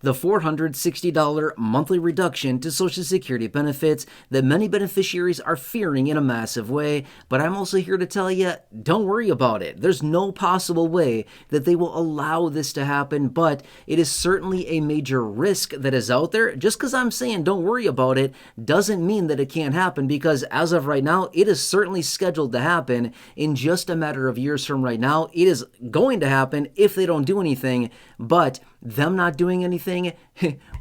the $460 monthly reduction to Social Security benefits that many beneficiaries are fearing in a massive way. But I'm also here to tell you, don't worry about it. There's no possible way that they will allow this to happen, but it is certainly a major risk that is out there. Just because I'm saying don't worry about it doesn't mean that it can't happen, because as of right now, it is certainly scheduled to happen in just a matter of years from right now. It is going to happen if they don't do anything, but them not doing anything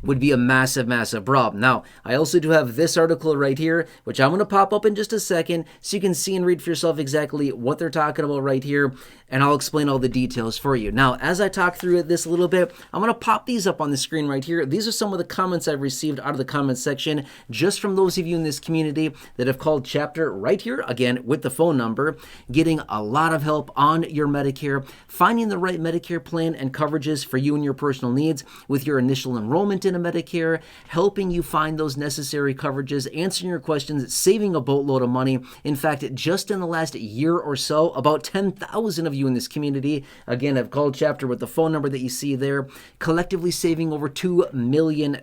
would be a massive, massive problem. Now, I also do have this article right here, which I'm going to pop up in just a second so you can see and read for yourself exactly what they're talking about right here, and I'll explain all the details for you. Now, as I talk through this a little bit, I'm going to pop these up on the screen right here. These are some of the comments I've received out of the comment section just from those of you in this community that have called chapter right here, again, with the phone number, getting a lot of help on your Medicare, finding the right Medicare plan and coverages for you and your personal needs with your initial enrollment in a Medicare, helping you find those necessary coverages, answering your questions, saving a boatload of money. In fact, just in the last year or so, about 10,000 of you in this community, again, have called chapter with the phone number that you see there, collectively saving over $2 million.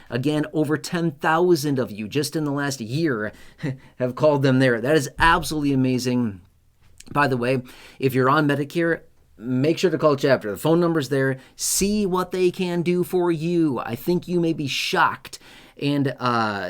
Again, over 10,000 of you just in the last year have called them there. That is absolutely amazing. By the way, if you're on Medicare, make sure to call chapter. The phone number's there. See what they can do for you. I think you may be shocked and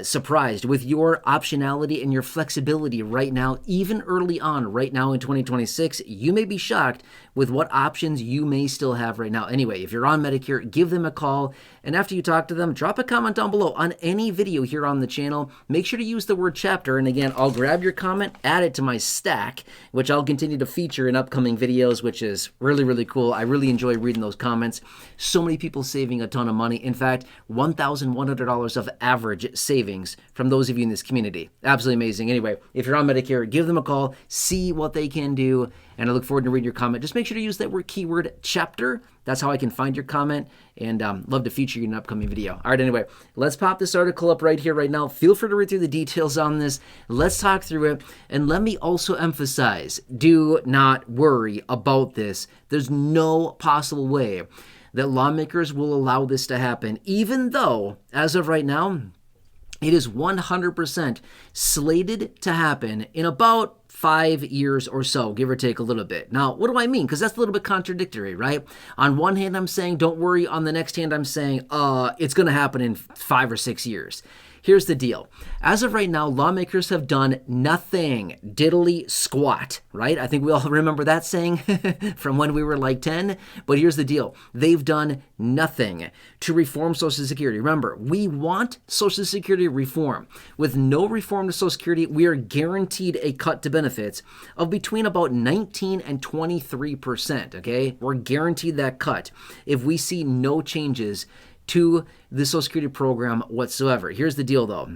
surprised with your optionality and your flexibility right now, even early on right now in 2026. You may be shocked with what options you may still have right now. Anyway, if you're on Medicare, give them a call, and after you talk to them, drop a comment down below on any video here on the channel. Make sure to use the word chapter, and again, I'll grab your comment, add it to my stack, which I'll continue to feature in upcoming videos, which is really, really cool. I really enjoy reading those comments. So many people saving a ton of money. In fact, $1,100 of average savings from those of you in this community. Absolutely amazing. Anyway, if you're on Medicare, give them a call, see what they can do, and I look forward to reading your comment. Just make sure to use that word keyword chapter. That's how I can find your comment, and love to feature you in an upcoming video. All right, anyway, let's pop this article up right here, right now. Feel free to read through the details on this. Let's talk through it, and let me also emphasize, do not worry about this. There's no possible way that lawmakers will allow this to happen, even though, as of right now, it is 100% slated to happen in about 5 years or so, give or take a little bit. Now, what do I mean? Because that's a little bit contradictory, right? On one hand, I'm saying don't worry. On the next hand, I'm saying it's going to happen in 5 or 6 years. Here's the deal. As of right now, lawmakers have done nothing, diddly squat, right? I think we all remember that saying from when we were like 10. But here's the deal. They've done nothing to reform Social Security. Remember, we want Social Security reform. With no reform to Social Security, we are guaranteed a cut to benefits of between about 19 and 23%, okay? We're guaranteed that cut if we see no changes to the Social Security program whatsoever. Here's the deal, though.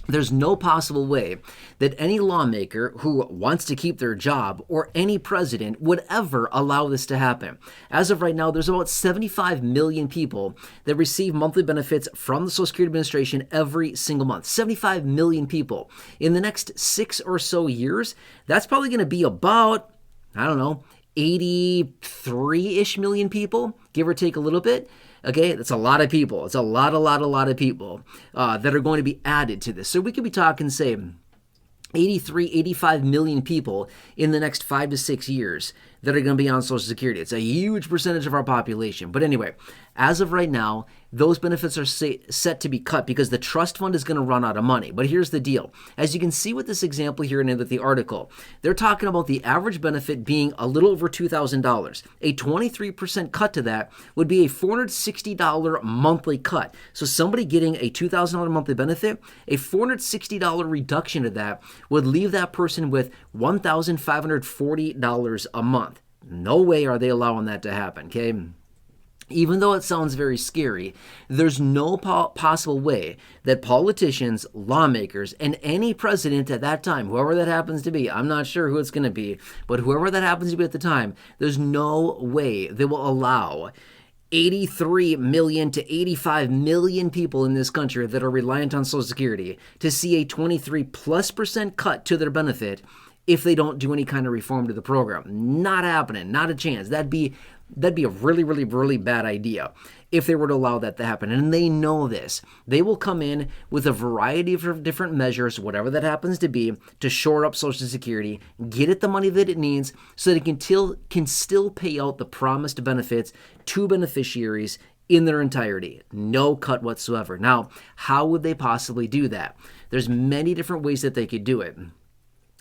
There's no possible way that any lawmaker who wants to keep their job or any president would ever allow this to happen. As of right now, there's about 75 million people that receive monthly benefits from the Social Security Administration every single month. 75 million people. In the next 6 or so years, that's probably going to be about, 83-ish million people, give or take a little bit. Okay, that's a lot of people. It's a lot of people that are going to be added to this. So we could be talking, say, 83, 85 million people in the next 5 to 6 years that are going to be on Social Security. It's a huge percentage of our population. But anyway, as of right now, those benefits are set to be cut because the trust fund is going to run out of money. But here's the deal. As you can see with this example here and with the article, they're talking about the average benefit being a little over $2,000. A 23% cut to that would be a $460 monthly cut. So somebody getting a $2,000 monthly benefit, a $460 reduction to that would leave that person with $1,540 a month. No way are they allowing that to happen, okay? Even though it sounds very scary, there's no possible way that politicians, lawmakers, and any president at that time, whoever that happens to be, I'm not sure who it's going to be, but whoever that happens to be at the time, there's no way they will allow 83 million to 85 million people in this country that are reliant on Social Security to see a 23+% cut to their benefit if they don't do any kind of reform to the program. Not happening, not a chance. That'd be a really, really, really bad idea. if they were to allow that to happen. And they know this. They will come in with a variety of different measures, whatever that happens to be, to shore up Social Security, get it the money that it needs so that it can still pay out the promised benefits to beneficiaries in their entirety. No cut whatsoever. Now, how would they possibly do that? There's many different ways that they could do it.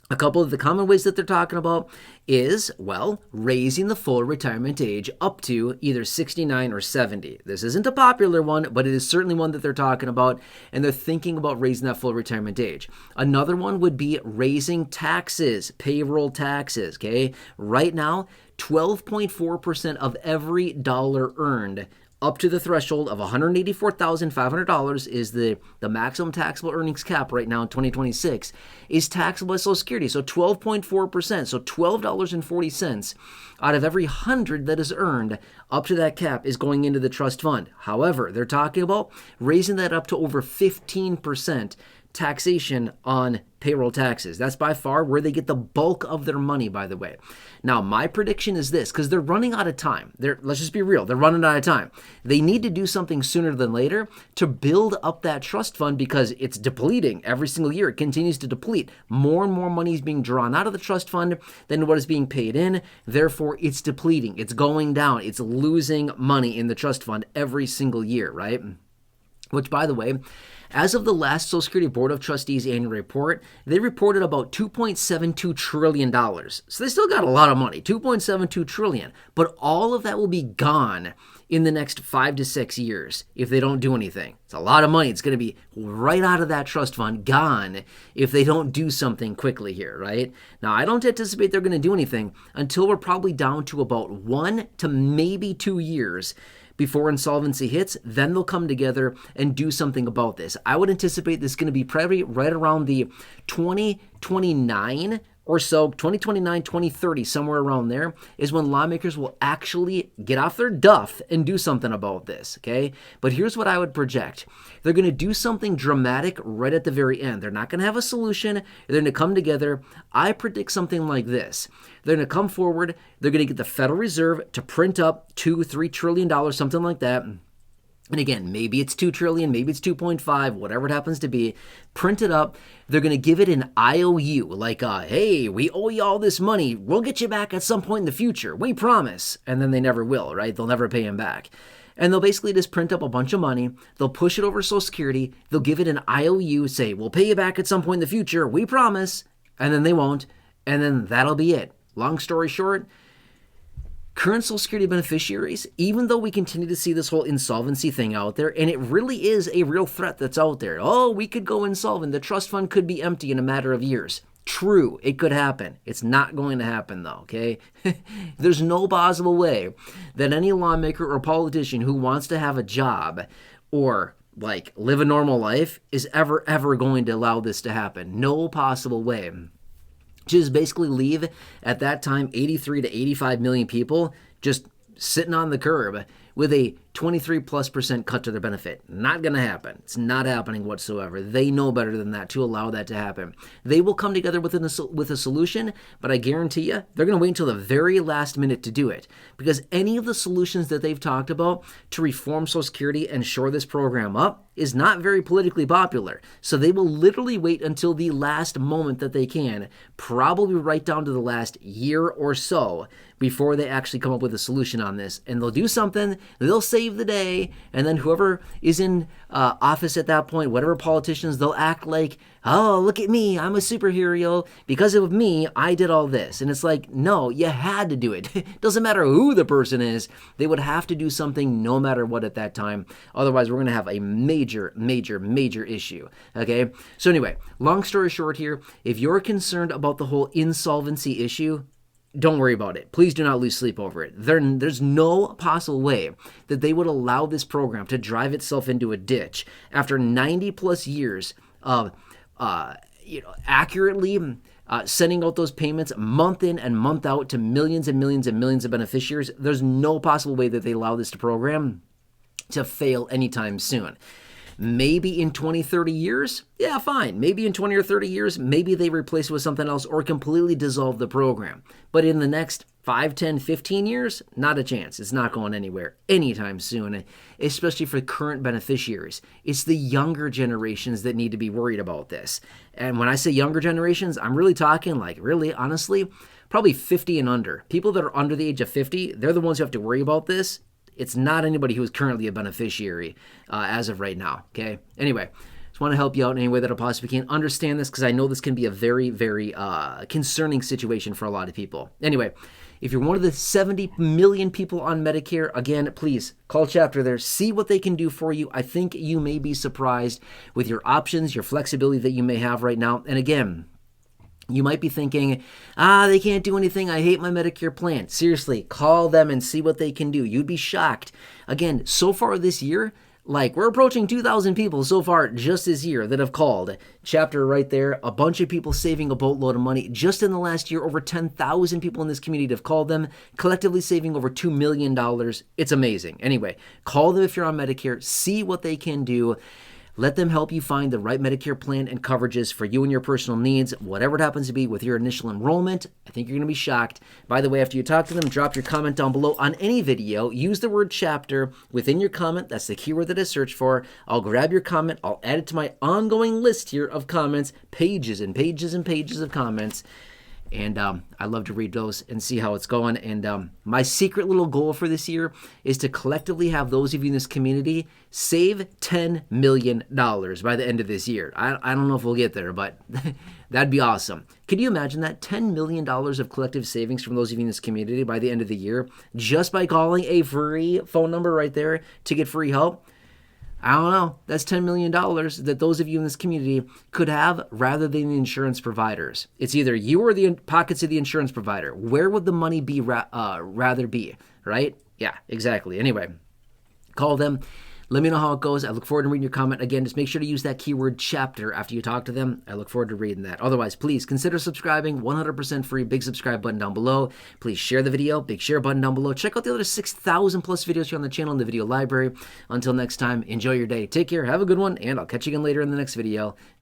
A couple of the common ways that they're talking about is, well, raising the full retirement age up to either 69 or 70. This isn't a popular one, but it is certainly one that they're talking about, and they're thinking about raising that full retirement age. Another one would be raising taxes, payroll taxes, okay? Right now, 12.4% of every dollar earned up to the threshold of $184,500 is the maximum taxable earnings cap right now in 2026 is taxable by Social Security. So 12.4%, so $12.40 out of every 100 that is earned up to that cap is going into the trust fund. However, they're talking about raising that up to over 15% taxation on payroll taxes. That's by far where they get the bulk of their money, by the way. Now, my prediction is this, because they're running out of time. Let's just be real. They're running out of time. They need to do something sooner than later to build up that trust fund because it's depleting every single year. It continues to deplete. More and more money is being drawn out of the trust fund than what is being paid in. Therefore, it's depleting. It's going down. It's losing money in the trust fund every single year, right? Which, by the way, as of the last Social Security Board of Trustees annual report, they reported about $2.72 trillion. So they still got a lot of money, $2.72 trillion. But all of that will be gone in the next 5 to 6 years if they don't do anything. It's a lot of money. It's going to be right out of that trust fund, gone, if they don't do something quickly here, right? Now, I don't anticipate they're going to do anything until we're probably down to about 1 to maybe 2 years before insolvency hits. Then they'll come together and do something about this. I would anticipate this is going to be probably right around the 2029 or so, 2029, 2030, somewhere around there, is when lawmakers will actually get off their duff and do something about this, okay? But here's what I would project. They're going to do something dramatic right at the very end. They're not going to have a solution. They're going to come together. I predict something like this. They're going to come forward. They're going to get the Federal Reserve to print up $2-3 trillion, something like that. And again, maybe it's 2 trillion, maybe it's 2.5, whatever it happens to be, print it up. They're going to give it an IOU, like, hey, we owe you all this money. We'll get you back at some point in the future. We promise. And then they never will, right? They'll never pay him back. And they'll basically just print up a bunch of money. They'll push it over Social Security. They'll give it an IOU, say, we'll pay you back at some point in the future. We promise. And then they won't. And then that'll be it. Long story short, current Social Security beneficiaries, even though we continue to see this whole insolvency thing out there, and it really is a real threat that's out there. Oh, we could go insolvent. The trust fund could be empty in a matter of years. True, it could happen. It's not going to happen, though, okay? There's no possible way that any lawmaker or politician who wants to have a job or like live a normal life is ever going to allow this to happen. No possible way. Just basically leave at that time 83 to 85 million people just sitting on the curb with a 23+% cut to their benefit. Not going to happen. It's not happening whatsoever. They know better than that to allow that to happen. They will come together with a solution, but I guarantee you they're going to wait until the very last minute to do it, because any of the solutions that they've talked about to reform Social Security and shore this program up is not very politically popular. So they will literally wait until the last moment that they can, probably right down to the last year or so, before they actually come up with a solution on this. And they'll do something, they'll save the day, and then whoever is in office at that point, whatever politicians, they'll act like, oh, look at me, I'm a superhero. Because of me, I did all this. And it's like, no, you had to do it. Doesn't matter who the person is. They would have to do something no matter what at that time. Otherwise, we're going to have a major issue. Okay? So anyway, long story short here, if you're concerned about the whole insolvency issue, don't worry about it. Please do not lose sleep over it. There's no possible way that they would allow this program to drive itself into a ditch after 90 plus years of accurately sending out those payments month in and month out to millions and millions and millions of beneficiaries. There's no possible way that they allow this program to fail anytime soon. Maybe in 20, 30 years, yeah, fine. Maybe in 20 or 30 years, maybe they replace it with something else or completely dissolve the program. But in the next 5, 10, 15 years, not a chance. It's not going anywhere anytime soon, especially for current beneficiaries. It's the younger generations that need to be worried about this. And when I say younger generations, I'm really talking like, really, honestly, probably 50 and under. People that are under the age of 50, they're the ones who have to worry about this. It's not anybody who is currently a beneficiary as of right now, okay? Anyway, just want to help you out in any way that I possibly can. Understand this because I know this can be a very, very concerning situation for a lot of people. Anyway, if you're one of the 70 million people on Medicare, again, please call Chapter there. See what they can do for you. I think you may be surprised with your options, your flexibility that you may have right now. And again, you might be thinking, they can't do anything. I hate my Medicare plan. Seriously, call them and see what they can do. You'd be shocked. Again, so far this year, we're approaching 2,000 people so far just this year that have called. Chapter right there. A bunch of people saving a boatload of money. Just in the last year, over 10,000 people in this community have called them, collectively saving over $2 million. It's amazing. Anyway, call them if you're on Medicare. See what they can do. Let them help you find the right Medicare plan and coverages for you and your personal needs, whatever it happens to be with your initial enrollment. I think you're going to be shocked. By the way, after you talk to them, drop your comment down below on any video. Use the word chapter within your comment. That's the keyword that I search for. I'll grab your comment. I'll add it to my ongoing list here of comments, pages and pages and pages of comments. And I love to read those and see how it's going. And my secret little goal for this year is to collectively have those of you in this community save $10 million by the end of this year. I don't know if we'll get there, but that'd be awesome. Could you imagine that? $10 million of collective savings from those of you in this community by the end of the year just by calling a free phone number right there to get free help? I don't know. That's $10 million that those of you in this community could have rather than the insurance providers. It's either you or the pockets of the insurance provider. Where would the money be rather be, right? Yeah, exactly. Anyway, call them. Let me know how it goes. I look forward to reading your comment. Again, just make sure to use that keyword chapter after you talk to them. I look forward to reading that. Otherwise, please consider subscribing. 100% free. Big subscribe button down below. Please share the video. Big share button down below. Check out the other 6,000 plus videos here on the channel in the video library. Until next time, enjoy your day. Take care. Have a good one. And I'll catch you again later in the next video.